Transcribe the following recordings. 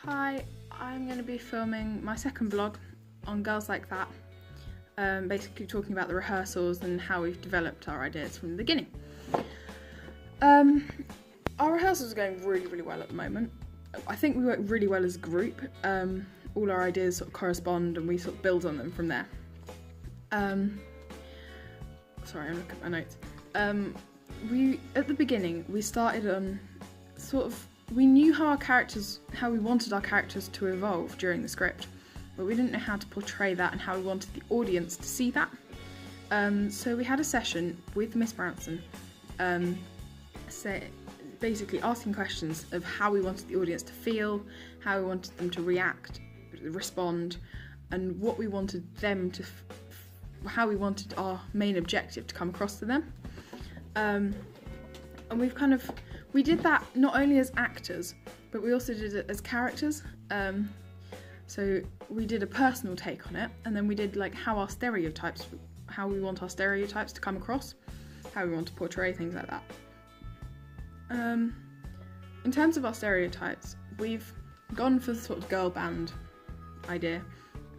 Hi, I'm going to be filming my second vlog on Girls Like That, basically talking about the rehearsals and how we've developed our ideas from the beginning. Our rehearsals are going really well at the moment. I think we work really well as a group. All our ideas sort of correspond and we sort of build on them from there. Sorry, I'm looking at my notes. At the beginning, we started on we knew how we wanted our characters to evolve during the script, but we didn't know how to portray that and how we wanted the audience to see that. So we had a session with Miss Brownson, basically asking questions of how we wanted the audience to feel, how we wanted them to react, respond, and what we wanted them to, how we wanted our main objective to come across to them. And we did that not only as actors, but we also did it as characters. So we did a personal take on it, and then we did like how we want our stereotypes to come across, how we want to portray things like that. In terms of our stereotypes, we've gone for the sort of girl band idea.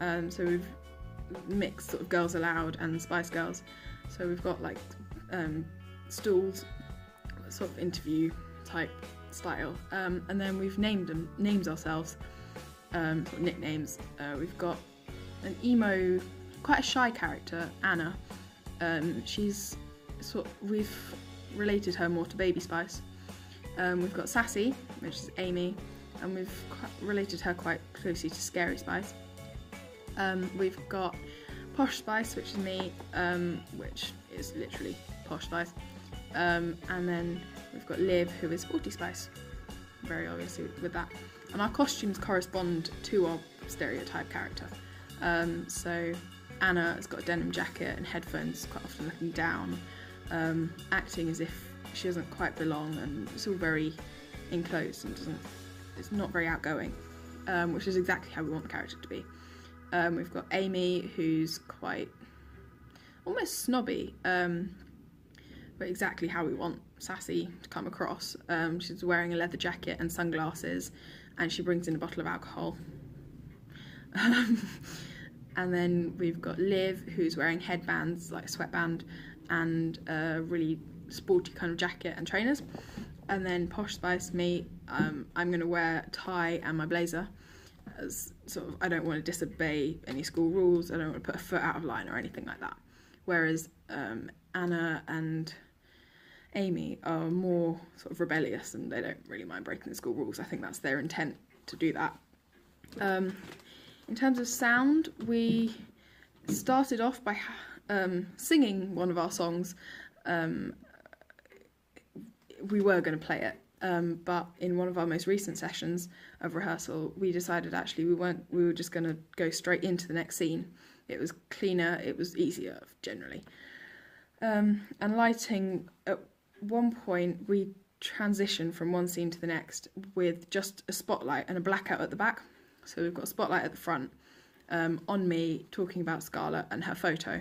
So we've mixed sort of Girls Aloud and Spice Girls. So we've got like stools, sort of interview type style, and then we've named ourselves, sort of nicknames. We've got an emo, quite a shy character, Anna. We've related her more to Baby Spice. We've got Sassy, which is Amy, and we've related her quite closely to Scary Spice. We've got Posh Spice, which is me, which is literally Posh Spice. And then we've got Liv, who is Sporty Spice, very obviously with that. And our costumes correspond to our stereotype character. So Anna has got a denim jacket and headphones, quite often looking down, acting as if she doesn't quite belong, and it's all very enclosed and it's not very outgoing, which is exactly how we want the character to be. We've got Amy, who's quite almost snobby, but exactly how we want Sassy to come across. She's wearing a leather jacket and sunglasses, and she brings in a bottle of alcohol. And then we've got Liv, who's wearing headbands, like a sweatband, and a really sporty kind of jacket and trainers. And then Posh Spice, me, I'm going to wear a tie and my blazer, as sort of, I don't want to disobey any school rules, I don't want to put a foot out of line or anything like that. Whereas Anna and Amy are more sort of rebellious and they don't really mind breaking the school rules. I think that's their intent to do that. In terms of sound, we started off by singing one of our songs. We were going to play it, but in one of our most recent sessions of rehearsal, we decided actually we were just going to go straight into the next scene. It was cleaner, it was easier generally. And lighting, at one point we transitioned from one scene to the next with just a spotlight and a blackout at the back. So we've got a spotlight at the front, on me talking about Scarlett and her photo.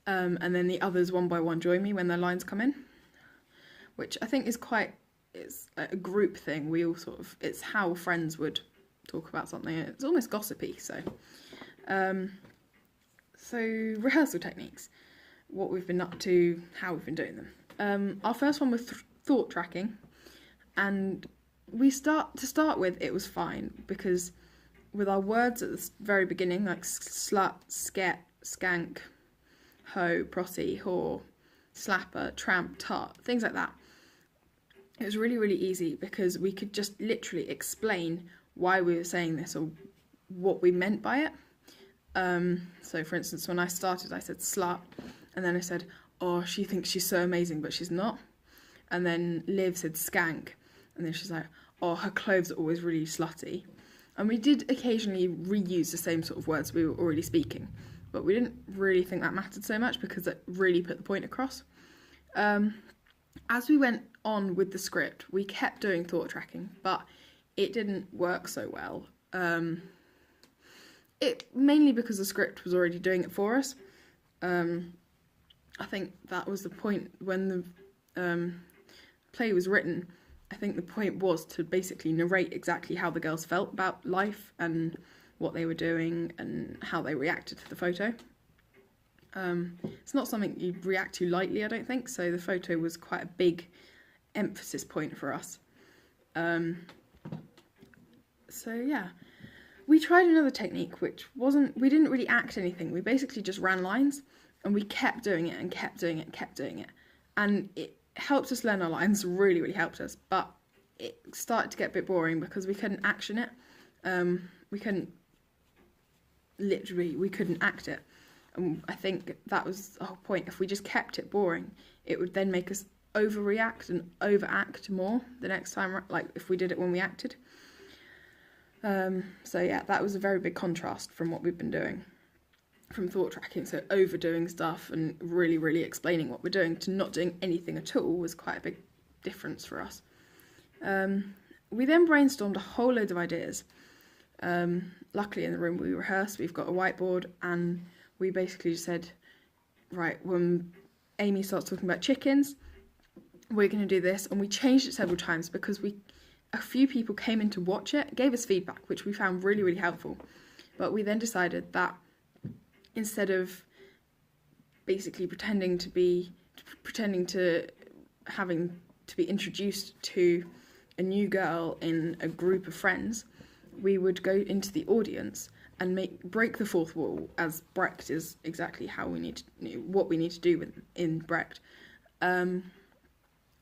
And then the others one by one join me when their lines come in, which I think it's a group thing. We all it's how friends would talk about something. It's almost gossipy, so. So rehearsal techniques, what we've been up to, how we've been doing them. Our first one was thought tracking, and to start with, it was fine, because with our words at the very beginning, like slut, sket, skank, hoe, prossy, whore, slapper, tramp, tart, things like that, it was really easy because we could just literally explain why we were saying this or what we meant by it. So for instance, when I started, I said slut, and then I said, oh, she thinks she's so amazing, but she's not. And then Liv said skank, and then she's like, oh, her clothes are always really slutty. And we did occasionally reuse the same sort of words we were already speaking, but we didn't really think that mattered so much because it really put the point across. As we went on with the script, we kept doing thought tracking, but it didn't work so well. Mainly because the script was already doing it for us. I think that was the point when the play was written. I think the point was to basically narrate exactly how the girls felt about life and what they were doing and how they reacted to the photo. It's not something you react to lightly, I don't think, so the photo was quite a big emphasis point for us. So yeah, we tried another technique which we didn't really act anything, we basically just ran lines and we kept doing it and kept doing it and kept doing it, and it helped us learn our lines, really helped us, but it started to get a bit boring because we couldn't action it. We couldn't act it, and I think that was the whole point. If we just kept it boring, it would then make us overreact and overact more the next time, like if we did it when we acted. So yeah, that was a very big contrast from what we've been doing, from thought tracking. So overdoing stuff and really explaining what we're doing to not doing anything at all was quite a big difference for us. We then brainstormed a whole load of ideas. Luckily in the room we rehearsed, we've got a whiteboard, and we basically just said, right, when Amy starts talking about chickens, we're going to do this, and we changed it several times because a few people came in to watch it, gave us feedback, which we found really helpful. But we then decided that instead of basically pretending to be introduced to a new girl in a group of friends, we would go into the audience and break the fourth wall, as Brecht is exactly how what we need to do in Brecht.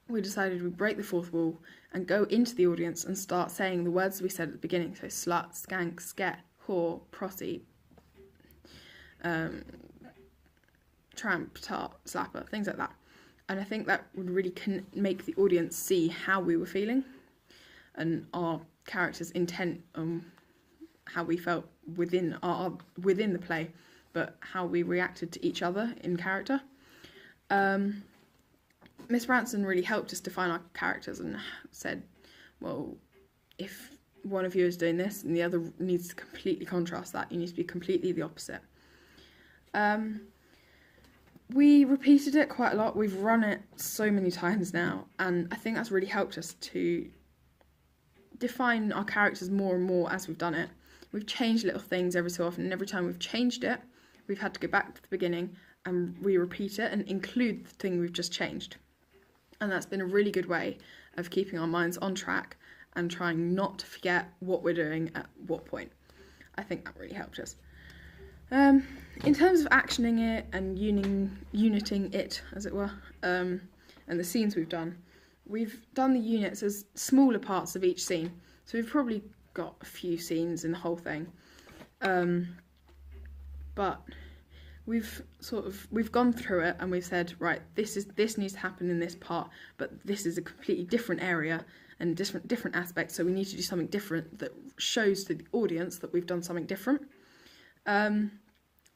We decided we'd break the fourth wall and go into the audience and start saying the words we said at the beginning, so slut, skank, sket, whore, prossy, tramp, tart, slapper, things like that. And I think that would really make the audience see how we were feeling and our character's intent on how we felt within the play, but how we reacted to each other in character. Miss Branson really helped us define our characters and said, well, if one of you is doing this and the other needs to completely contrast that, you need to be completely the opposite. We repeated it quite a lot. We've run it so many times now, and I think that's really helped us to define our characters more and more as we've done it. We've changed little things every so often, and every time we've changed it, we've had to go back to the beginning and re-repeat it and include the thing we've just changed. And that's been a really good way of keeping our minds on track and trying not to forget what we're doing at what point. I think that really helped us. In terms of actioning it and uniting it, as it were, and the scenes we've done the units as smaller parts of each scene. So we've probably got a few scenes in the whole thing. But we've gone through it and we've said, right, this needs to happen in this part, but this is a completely different area and different aspects, so we need to do something different that shows to the audience that we've done something different.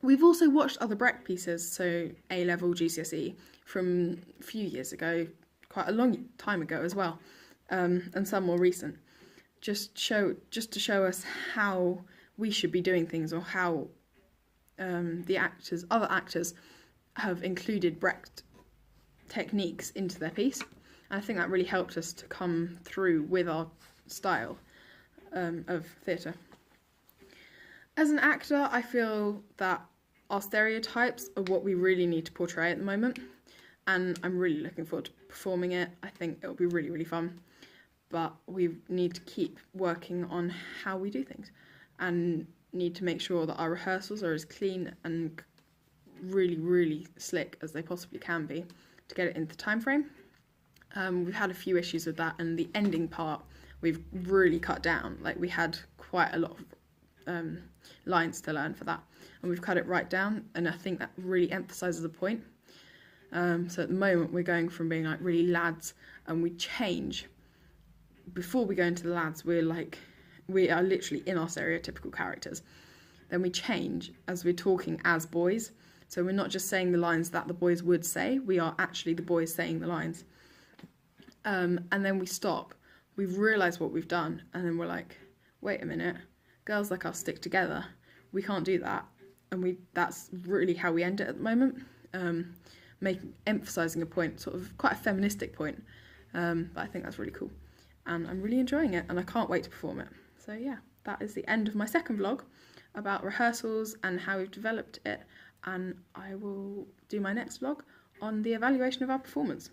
We've also watched other Brecht pieces, so A-level, GCSE, from a few years ago, quite a long time ago as well, and some more recent, just to show us how we should be doing things, or how other actors have included Brecht techniques into their piece. And I think that really helped us to come through with our style of theatre. As an actor, I feel that our stereotypes are what we really need to portray at the moment, and I'm really looking forward to performing it. I think it'll be really fun, but we need to keep working on how we do things and need to make sure that our rehearsals are as clean and really slick as they possibly can be to get it into the time frame. We've had a few issues with that, and the ending part we've really cut down. Like, we had quite a lot of lines to learn for that, and we've cut it right down, and I think that really emphasises a point. So at the moment we're going from being like really lads, and we change before we go into the lads, we are literally in our stereotypical characters. Then we change as we're talking as boys, so we're not just saying the lines that the boys would say, we are actually the boys saying the lines. And then we stop, we've realised what we've done, and then we're like, wait a minute, girls like us stick together, we can't do that. And that's really how we end it at the moment, emphasising a point, sort of quite a feministic point, but I think that's really cool. and I'm really enjoying it, and I can't wait to perform it. So yeah, that is the end of my second vlog about rehearsals and how we've developed it, and I will do my next vlog on the evaluation of our performance.